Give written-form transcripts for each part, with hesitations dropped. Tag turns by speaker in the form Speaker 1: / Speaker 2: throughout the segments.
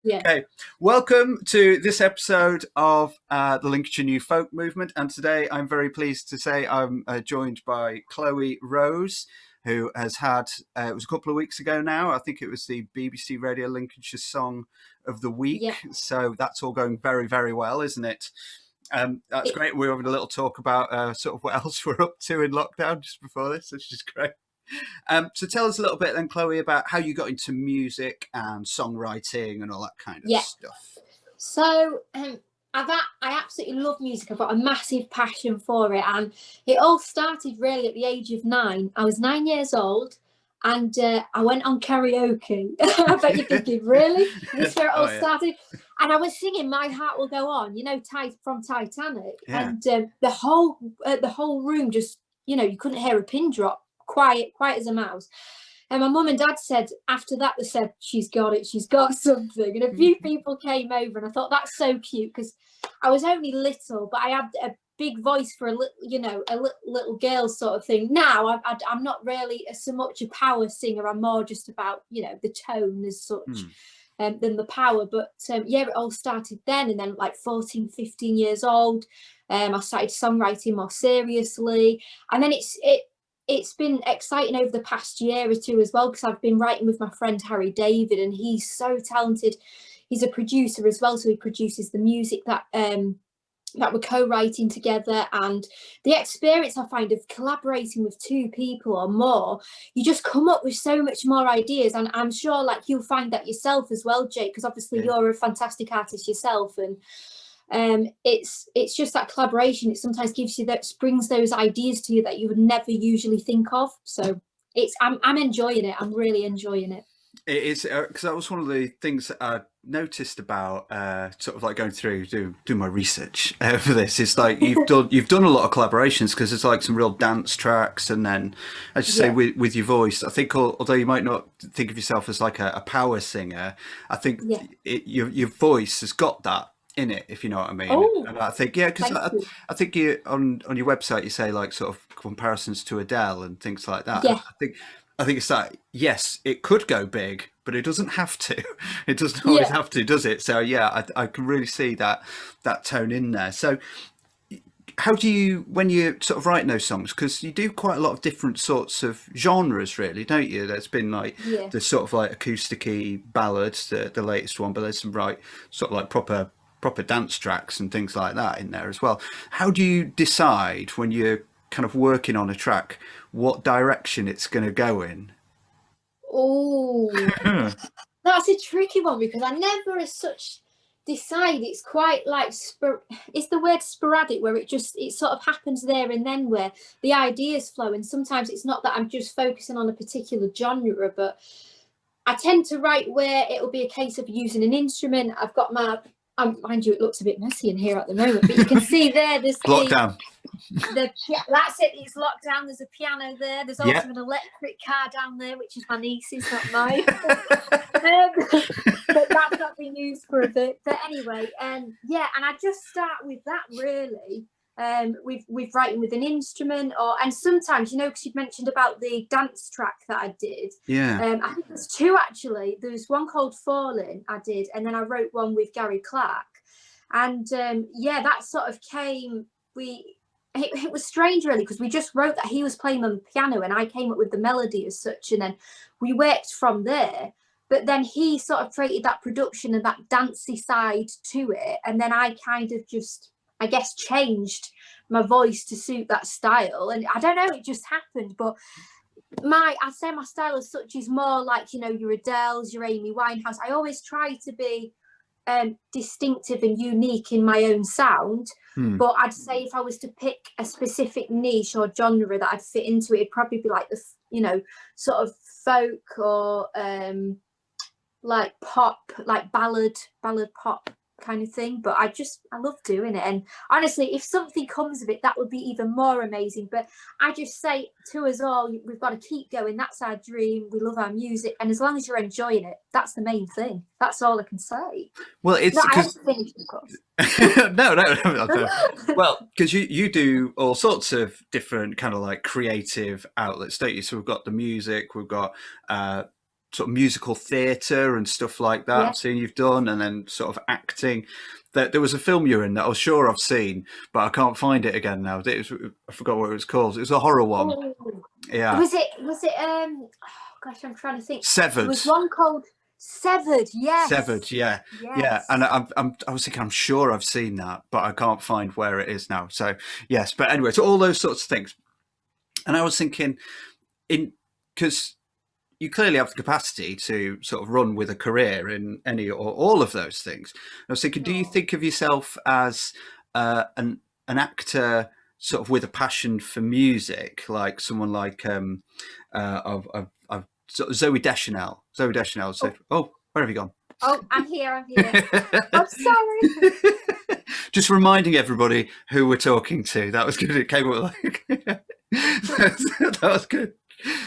Speaker 1: Yeah.
Speaker 2: Okay, welcome to this episode of the Lincolnshire New Folk Movement, and today I'm very pleased to say I'm joined by Chloey Rose, who has had, it was a couple of weeks ago now, I think it was the BBC Radio Lincolnshire Song of the
Speaker 1: Yeah.
Speaker 2: Week, so that's all going very, very well, isn't it? That's
Speaker 1: It,
Speaker 2: great. We're having a little talk about sort of what else we're up to in lockdown just before this, which is great. So tell us a little bit then, Chloey, about how you got into music and songwriting and all that kind of
Speaker 1: yeah.
Speaker 2: stuff.
Speaker 1: So I absolutely love music. I've got a massive passion for it, and it all started really at the age of 9. I was 9 years old, and I went on karaoke. I bet you're thinking, really? This is where it all started. And I was singing "My Heart Will Go On," from Titanic, and the whole room just, you couldn't hear a pin drop. Quiet as a mouse. And my mum and dad said after that, they said, she's got something. And a few people came over, and I thought that's so cute because I was only little, but I had a big voice for a little girl sort of thing. Now I'm not really so much a power singer. I'm more just about, the tone as such. Than the power, but it all started then. And then like 14, 15 years old, I started songwriting more seriously, and then it's been exciting over the past year or two as well, because I've been writing with my friend Harry David, and he's so talented. He's a producer as well, so he produces the music that we're co-writing together. And the experience I find of collaborating with two people or more, you just come up with so much more ideas. And I'm sure like you'll find that yourself as well, Jake, because obviously you're a fantastic artist yourself, and it's just that collaboration. It sometimes brings those ideas to you that you would never usually think of. So I'm enjoying it. I'm really enjoying it.
Speaker 2: It is, because that was one of the things that I noticed about sort of like going through do my research for this. It's like you've done a lot of collaborations, because there's like some real dance tracks, and then as you say with your voice, I think although you might not think of yourself as like a power singer, I think your voice has got that in it, if you know what I mean.
Speaker 1: Oh,
Speaker 2: and I think because I think you on your website you say like sort of comparisons to Adele and things like that.
Speaker 1: Yeah.
Speaker 2: I think it's like, yes, it could go big, but it doesn't have to. It doesn't always have to, does it? So yeah, I can really see that tone in there. So how do you, when you sort of write those songs, because you do quite a lot of different sorts of genres, really, don't you? There's been like the sort of like acoustic-y ballads, the latest one, but there's some sort of like proper dance tracks and things like that in there as well. How do you decide when you're kind of working on a track what direction it's going to go in?
Speaker 1: Oh, that's a tricky one, because I never as such decide. It's quite like it's the word sporadic, where it sort of happens there and then, where the ideas flow. And sometimes it's not that I'm just focusing on a particular genre, but I tend to write where it'll be a case of using an instrument. I've got mind you, it looks a bit messy in here at the moment, but you can see there's
Speaker 2: lockdown.
Speaker 1: That's it. It's locked down. There's a piano there. There's also an electric car down there, which is my niece's, not mine. But that's not been used for a bit. But anyway, and I just start with that really. With writing with an instrument, and sometimes, because you'd mentioned about the dance track that I did. I think there's two actually. There's one called "Falling" I did, and then I wrote one with Gary Clark, and that sort of came. It was strange really, because we just wrote that he was playing on the piano and I came up with the melody as such, and then we worked from there. But then he sort of created that production and that dancey side to it, and then I kind of just, I guess, changed my voice to suit that style. And I don't know, it just happened. But I'd say my style as such is more like, your Adele's, your Amy Winehouse. I always try to be distinctive and unique in my own sound. But I'd say if I was to pick a specific niche or genre that I'd fit into, it'd probably be like the, sort of folk or like pop, like ballad pop kind of thing. But I love doing it, and honestly, if something comes of it, that would be even more amazing. But I just say to us all, we've got to keep going. That's our dream. We love our music, and as long as you're enjoying it, that's the main thing. That's all I can say.
Speaker 2: Well, it's
Speaker 1: I haven't finished, of course.
Speaker 2: no. Well, because you do all sorts of different kind of like creative outlets, don't you? So we've got the music, we've got sort of musical theatre and stuff like that.
Speaker 1: Yeah.
Speaker 2: I've seen you've done, and then sort of acting. There was a film you're in that I was sure I've seen, but I can't find it again now. I forgot what it was called. It was a horror one.
Speaker 1: Oh.
Speaker 2: Yeah.
Speaker 1: Was it oh gosh, I'm trying to think.
Speaker 2: Severed.
Speaker 1: There was one called Severed. Yes.
Speaker 2: Severed. Yeah.
Speaker 1: Yes.
Speaker 2: Yeah. And I was thinking, I'm sure I've seen that, but I can't find where it is now. So yes. But anyway, so all those sorts of things. And I was thinking, because you clearly have the capacity to sort of run with a career in any or all of those things. I was thinking, do you think of yourself as an actor sort of with a passion for music, like someone like Zoe Deschanel? Zoe Deschanel said, "Oh, where have you gone?"
Speaker 1: Oh, I'm here. I'm sorry.
Speaker 2: Just reminding everybody who we're talking to. That was good. It came up like that was good.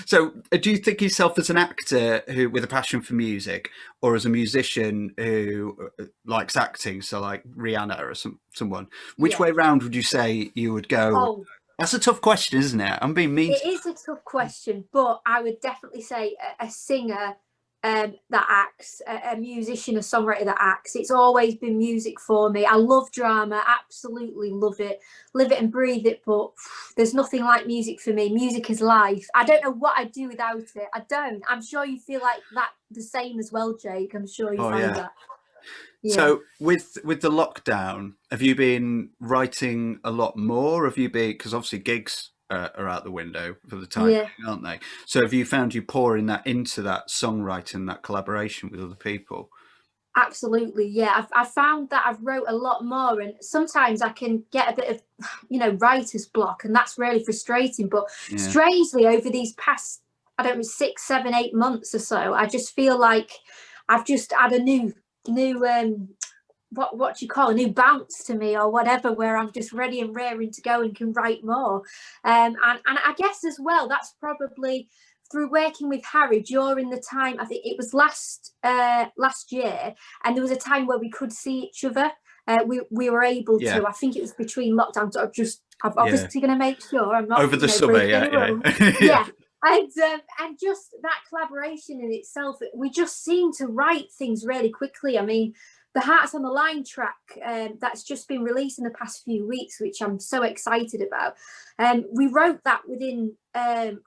Speaker 2: So, do you think yourself as an actor who with a passion for music, or as a musician who likes acting? So, like Rihanna or someone. Which way round would you say you would go?
Speaker 1: Oh,
Speaker 2: that's a tough question, isn't it? I'm being mean.
Speaker 1: It is a tough question, but I would definitely say a singer that acts, a musician, a songwriter that acts. It's always been music for me. I love drama, absolutely love it, live it and breathe it, but there's nothing like music for me. Music is life. I don't know what I'd do without it. I don't. I'm sure you feel like that the same as well, Jake. I'm sure you find that. Yeah.
Speaker 2: So with the lockdown, have you been writing a lot more? Have you been, because obviously gigs are out the window for the time, aren't they? So have you found you pouring that into that songwriting, that collaboration with other people?
Speaker 1: Absolutely, yeah. I've found that I've wrote a lot more, and sometimes I can get a bit of, writer's block, and that's really frustrating. But strangely, over these past, I don't know, 6, 7, 8 months or so, I just feel like I've just had a new what do you call a new bounce to me or whatever, where I'm just ready and raring to go and can write more. And I guess as well, that's probably through working with Harry during the time, I think it was last year, and there was a time where we could see each other. We were able to. I think it was between lockdowns. I'm obviously going to make sure I'm not
Speaker 2: over the summer.
Speaker 1: Yeah. And just that collaboration in itself, we just seem to write things really quickly. I mean, the Hearts on the Line track that's just been released in the past few weeks, which I'm so excited about. We wrote that within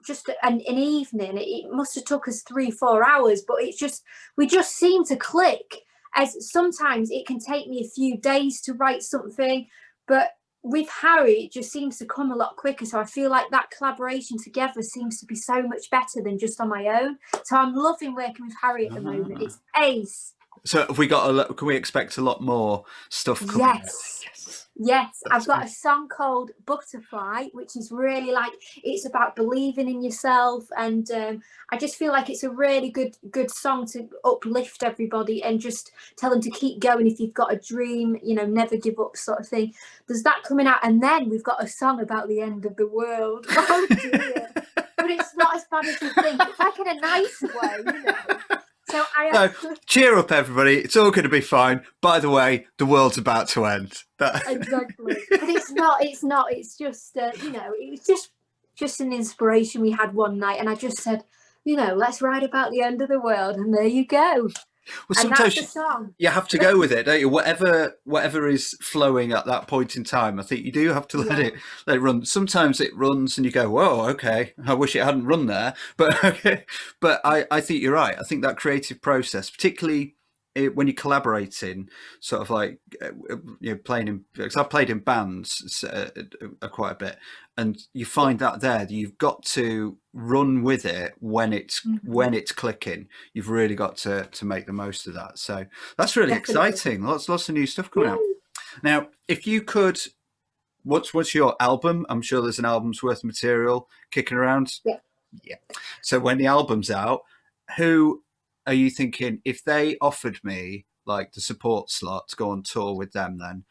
Speaker 1: just an evening. It must have took us 3-4 hours, but we just seem to click. As sometimes it can take me a few days to write something, but with Harry, it just seems to come a lot quicker. So I feel like that collaboration together seems to be so much better than just on my own. So I'm loving working with Harry at the moment. It's ace.
Speaker 2: So have we got can we expect a lot more stuff coming?
Speaker 1: Yes. I've got a song called Butterfly, which is really it's about believing in yourself, and I just feel like it's a really good song to uplift everybody and just tell them to keep going if you've got a dream, never give up sort of thing. There's that coming out, and then we've got a song about the end of the world. Oh dear. But it's not as bad as you think. It's like in a nice way, So
Speaker 2: cheer up, everybody. It's all going to be fine. By the way, the world's about to end.
Speaker 1: Exactly. But it's not. It's just, it was just an inspiration we had one night. And I just said, let's write about the end of the world. And there you go.
Speaker 2: Well, sometimes you have to go with it, don't you? Whatever is flowing at that point in time, I think you do have to let it run. Sometimes it runs and you go, whoa, okay, I wish it hadn't run there. But I think you're right. I think that creative process, particularly when you're collaborating, sort of like playing in, because I've played in bands quite a bit, and you find that you've got to run with it when it's clicking. You've really got to make the most of that. So that's really exciting. Lots of new stuff coming out. Now, if you could, what's your album? I'm sure there's an album's worth of material kicking around. Yeah. So when the album's out, who are you thinking, if they offered me like the support slot to go on tour with them, then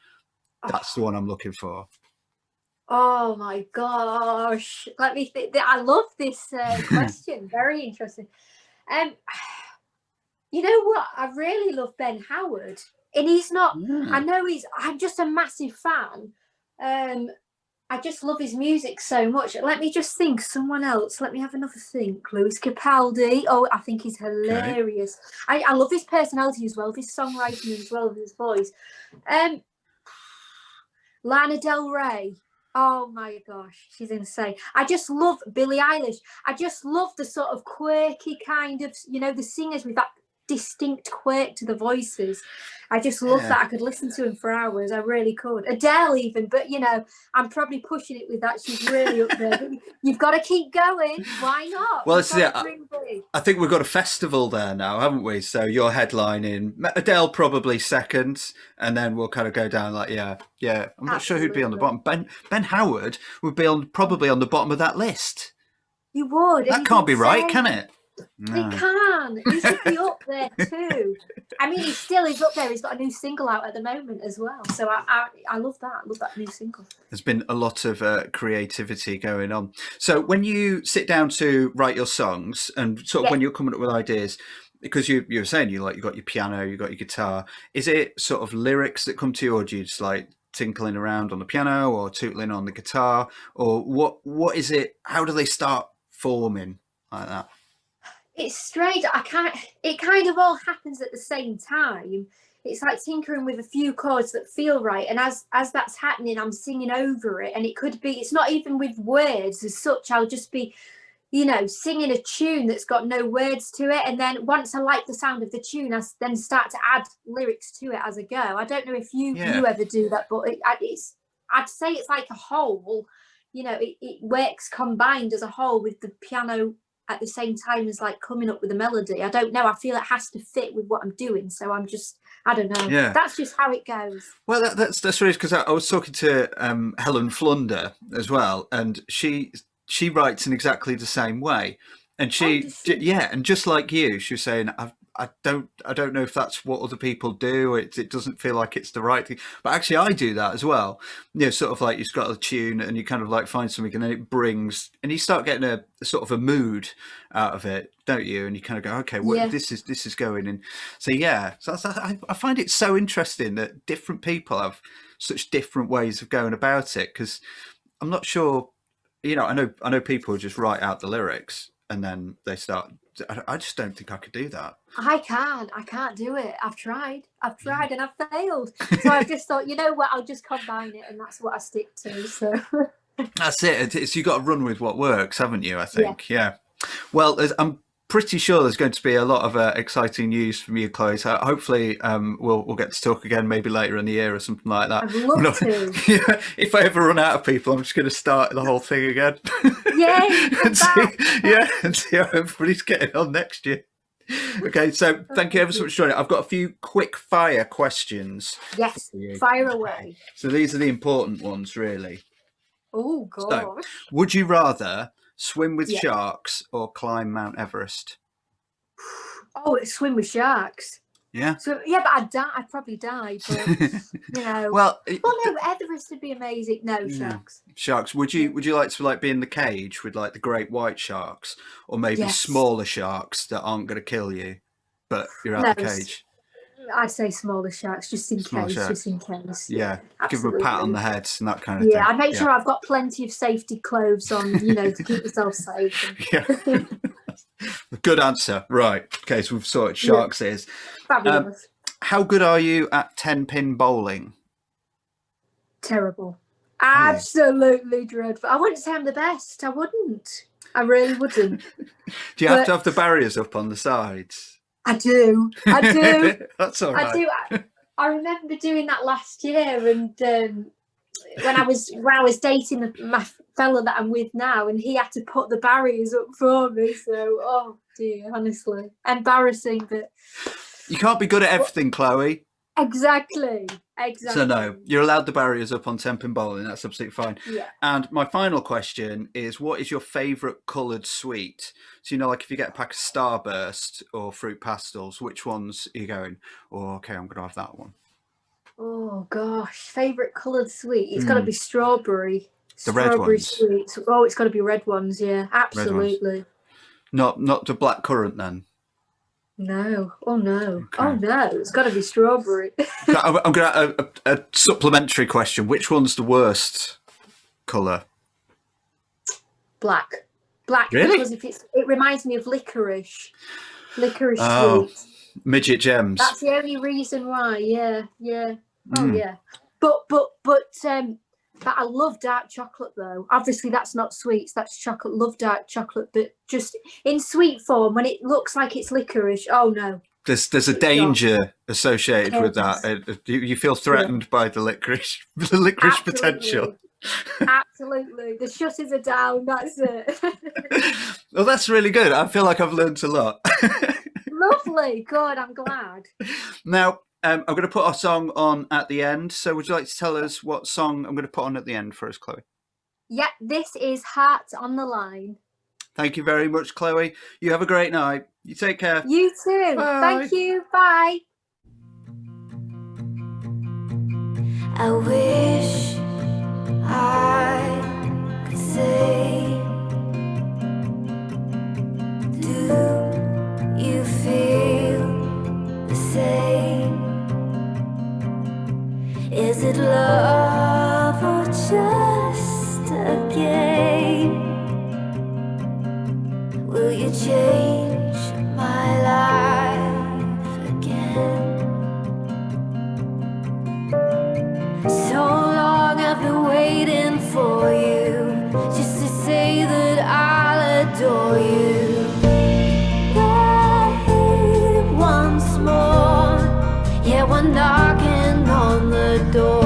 Speaker 2: that's the one I'm looking for?
Speaker 1: Oh my gosh. Let me think. I love this question. Very interesting. You know what? I really love Ben Howard. And he's not, I'm just a massive fan. I just love his music so much. Let me just think. Someone else. Let me have another think. Lewis Capaldi. Oh, I think he's
Speaker 2: Okay.
Speaker 1: hilarious. I love his personality as well, his songwriting as well as his voice. Lana Del Rey. Oh my gosh, she's insane. I just love Billie Eilish. I just love the sort of quirky kind of, the singers with that distinct quirk to the voices. I just love that. I could listen to him for hours. I really could. Adele even, but I'm probably pushing it with that. She's really up there. But you've got to keep going. Why not?
Speaker 2: Well, I think we've got a festival there now, haven't we? So you're headlining, Adele probably second, and then we'll kind of go down like, yeah. I'm not sure who'd be on the bottom. Ben Howard would be probably on the bottom of that list.
Speaker 1: You would.
Speaker 2: That can't be right, can it?
Speaker 1: No. He can. He should be up there too. I mean, he's up there. He's got a new single out at the moment as well. So I love that. I love that new single. There's
Speaker 2: been a lot of creativity going on. So when you sit down to write your songs and sort of when you're coming up with ideas, because you were saying you got your piano, you got your guitar, is it sort of lyrics that come to you, or do you just like tinkling around on the piano or tootling on the guitar, or what is it? How do they start forming like that?
Speaker 1: It's strange. It kind of all happens at the same time. It's like tinkering with a few chords that feel right. And as that's happening, I'm singing over it. And it's not even with words as such. I'll just be, singing a tune that's got no words to it. And then once I like the sound of the tune, I then start to add lyrics to it as I go. I don't know if you ever do that, but I'd say it's like a whole, it works combined as a whole with the piano at the same time as like coming up with a melody. I don't know. I feel it has to fit with what I'm doing. So I don't know. Yeah. That's just how it goes.
Speaker 2: Well, that's really, because I was talking to Helen Flunder as well, and she writes in exactly the same way. And and just like you, she was saying, I don't know if that's what other people do. It doesn't feel like it's the right thing. But actually I do that as well. Sort of like you've got a tune and you kind of like find something, and then it brings, and you start getting a sort of a mood out of it, don't you? And you kind of go, okay, this is going. And so I find it so interesting that different people have such different ways of going about it, because I'm not sure, I know people who just write out the lyrics and then they start. I just don't think I could do that.
Speaker 1: I can't do it. I've tried and I've failed. So I've just thought, you know what, I'll just combine it, and that's what I stick to. So
Speaker 2: that's it. You've got to run with what works, haven't you? I think. Yeah. Well, I'm pretty sure there's going to be a lot of exciting news from you, Chloe. So hopefully we'll get to talk again maybe later in the year or something like that.
Speaker 1: I'd love to.
Speaker 2: If I ever run out of people, I'm just going to start the whole thing again.
Speaker 1: Yay!
Speaker 2: and see how everybody's getting on next year. Okay, so thank you ever so much for joining. I've got a few quick fire questions.
Speaker 1: Yes, fire away.
Speaker 2: So these are the important ones, really.
Speaker 1: Oh, gosh. So,
Speaker 2: would you rather swim with sharks or climb Mount Everest?
Speaker 1: Oh, swim with sharks.
Speaker 2: Yeah.
Speaker 1: So but I'd probably die. But Well, no, Everest would be amazing. No, sharks.
Speaker 2: Sharks. Would you like to be in the cage with like the great white sharks, or maybe smaller sharks that aren't going to kill you, but you're out the cage?
Speaker 1: I'd say smaller sharks, just in case. Just in case.
Speaker 2: Yeah. Give them a pat on the head and that kind of thing.
Speaker 1: Yeah, I'd make sure I've got plenty of safety clothes on, to keep myself safe.
Speaker 2: Yeah. Good answer. Right. Okay, so we've sorted sharks is.
Speaker 1: Fabulous.
Speaker 2: How good are you at 10-pin bowling?
Speaker 1: Terrible. Absolutely dreadful. I wouldn't say I'm the best. I wouldn't. I really wouldn't.
Speaker 2: Do you have to have the barriers up on the sides?
Speaker 1: I do.
Speaker 2: That's all right.
Speaker 1: I do. I remember doing that last year, and when I was dating my fella that I'm with now, and he had to put the barriers up for me. So, oh dear, honestly, embarrassing. But
Speaker 2: you can't be good at everything, Chloe.
Speaker 1: Exactly.
Speaker 2: So no, you're allowed the barriers up on 10-pin bowling. That's absolutely fine.
Speaker 1: Yeah.
Speaker 2: And my final question is, what is your favourite coloured sweet? So, like if you get a pack of Starburst or fruit pastels, which ones are you going? Oh, okay, I'm going to have that one.
Speaker 1: Oh gosh, favourite coloured sweet? It's got to be strawberry.
Speaker 2: The red ones.
Speaker 1: Sweets. Oh, it's got to be red ones. Yeah, absolutely.
Speaker 2: Not the black currant then.
Speaker 1: No. Oh no. Okay. Oh no. It's got to be strawberry.
Speaker 2: I'm going to have a supplementary question. Which one's the worst? colour?
Speaker 1: Black. Black,
Speaker 2: Really?
Speaker 1: because it reminds me of licorice
Speaker 2: Oh,
Speaker 1: sweets.
Speaker 2: midget gems.
Speaker 1: That's the only reason why. Yeah. Oh
Speaker 2: Mm.
Speaker 1: yeah. But I love dark chocolate though. Obviously, that's not sweets. That's chocolate. Love dark chocolate, but just in sweet form when it looks like it's licorice. Oh no.
Speaker 2: There's a danger associated with that. You feel threatened by the licorice potential.
Speaker 1: Absolutely. The shutters are down. That's it.
Speaker 2: Well, that's really good. I feel like I've learned a lot.
Speaker 1: Lovely. Good. I'm glad.
Speaker 2: Now, I'm going to put our song on at the end. So would you like to tell us what song I'm going to put on at the end for us, Chloe?
Speaker 1: Yeah, this is Heart on the Line.
Speaker 2: Thank you very much, Chloe. You have a great night. You take care.
Speaker 1: You too.
Speaker 2: Bye.
Speaker 1: Thank you. Bye.
Speaker 3: I wish I could say, do you feel the same? Is it love or just a game? Will you change my life again? So long I've been waiting for you, just to say that I'll adore you. Wait once more, yeah, we're knocking on the door.